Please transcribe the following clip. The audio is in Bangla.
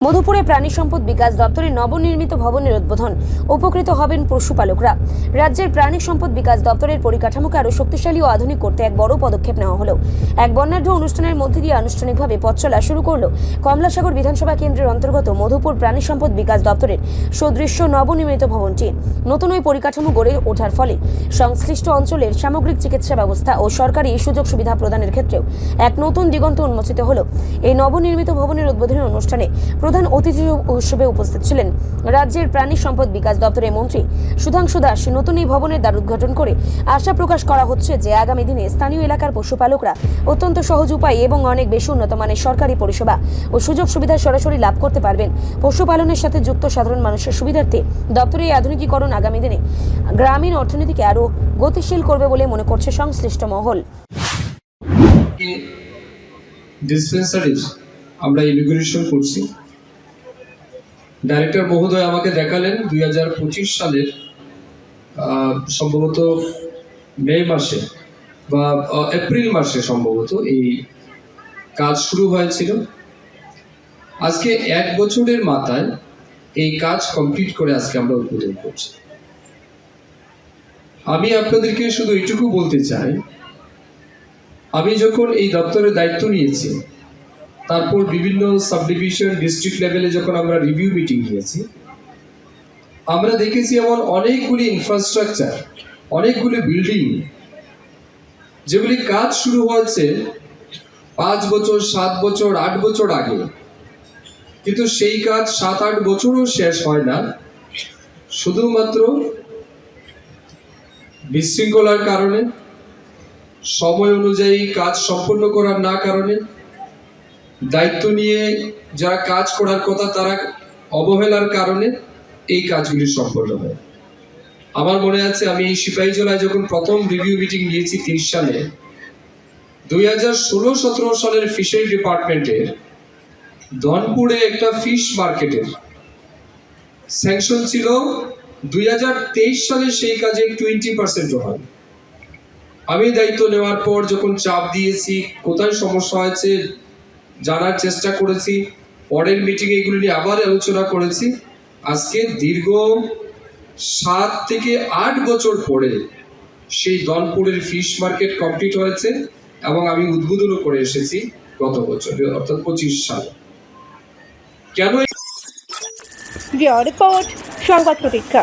মধুপুরে প্রাণী সম্পদ বিকাশ দপ্তরের নবনির্মিত ভবনের উদ্বোধন। উপকৃত হবেন পশুপালকরা। রাজ্যের প্রাণী সম্পদ বিকাশ দপ্তরের পরিকাঠামোকে আরও শক্তিশালী ও আধুনিক করতে এক বড় পদক্ষেপ নেওয়া হলো। এক বর্ণাঢ্য অনুষ্ঠানের মধ্যে দিয়ে আনুষ্ঠানিকভাবে পথ চলা শুরু করলো কমলাসাগর বিধানসভা কেন্দ্রের অন্তর্গত মধুপুর প্রাণী সম্পদ বিকাশ দপ্তরের সদৃশ্য নবনির্মিত ভবনটি। নতুন ওই পরিকাঠামো গড়ে ওঠার ফলে সংশ্লিষ্ট অঞ্চলের সামগ্রিক চিকিৎসা ব্যবস্থা ও সরকারি সুযোগ সুবিধা প্রদানের ক্ষেত্রেও এক নতুন দিগন্ত উন্মোচিত হলো। এই নবনির্মিত ভবনের উদ্বোধনী অনুষ্ঠানে প্রধান অতিথি হিসেবে উপস্থিত ছিলেন রাজ্যের প্রাণী সম্পদ বিকাশ দপ্তরের মন্ত্রী সুধাংশু দাস। নতুন এই ভবনের দ্বার উদ্ঘাটন করে আশা প্রকাশ করা হচ্ছে যে আগামী দিনে স্থানীয় এলাকার পশুপালকরা অত্যন্ত সহজ উপায়ে এবং অনেক বেশি উন্নত মানের সরকারি পরিষেবা ও সুযোগ সুবিধা সরাসরি লাভ করতে পারবেন। পশুপালনের সাথে যুক্ত সাধারণ মানুষের সুবিধার্থে দপ্তরের এই আধুনিকীকরণ আগামী দিনে গ্রামীণ অর্থনীতিকে আরও গতিশীল করবে বলে মনে করছে সংশ্লিষ্ট মহল। ডিসপেন্সারিজ আমরা ইনোগ্রেশন করছি। ডাইরেক্টর মহোদয় আমাকে দেখালেন 2025 সালের সম্ভবত মে মাসে বা এপ্রিল মাসে সম্ভবত এই কাজ শুরু হয়েছিল। আজকে 1 বছরের মাথায় এই কাজ কমপ্লিট করে আজকে আমরা উদ্বোধন করছি। আমি আপনাদেরকে শুধু এইটুকু বলতে চাই, আমি যখন এই দপ্তরের দায়িত্ব নিয়েছি, তারপর বিভিন্ন সাব ডিভিশন ডিস্ট্রিক্ট লেভেলে যখন আমরা রিভিউ মিটিং নিয়েছি, আমরা দেখেছি এমন অনেকগুলি ইনফ্রাস্ট্রাকচার, অনেকগুলি বিল্ডিং যেগুলি কাজ শুরু হয়েছে 5 বছর 7 বছর 8 বছর আগে, কিন্তু সেই কাজ 7-8 বছরও শেষ হয় না। শুধুমাত্র বিশৃঙ্খলার কারণে, সময় অনুযায়ী কাজ সম্পন্ন করার না কারণে, দায়িত্ব নিয়ে যারা কাজ করার কথা তারা অবহেলার কারণে এই কাজগুলি সম্পন্ন হয়। আমার মনে আছে আমি এই সিপাহীজলায় যখন প্রথম রিভিউ মিটিং নিয়েছি 30 সালে, 2016-17 সালের ফিশারি ডিপার্টমেন্টের ধনপুরে একটা ফিশ মার্কেটের স্যাংশন ছিল। 2023 সালে সেই কাজে 20% হয়। আমি দায়িত্ব নেওয়ার পর যখন চাপ দিয়েছি, কোথায় সমস্যা হয়েছে জানার চেষ্টা করেছি, পরের মিটিংয়ে এগুলি নিয়ে আবার আলোচনা করেছি। আজকে দীর্ঘ 7 থেকে 8 বছর পরে সেই ধনপুরের ফিশ মার্কেট কমপ্লিট হয়েছে এবং আমি উদ্বোধনও করে এসেছি গত বছর, অর্থাৎ 25 সালে। কেন রিপোর্ট সংবাদ প্রতীক্ষা।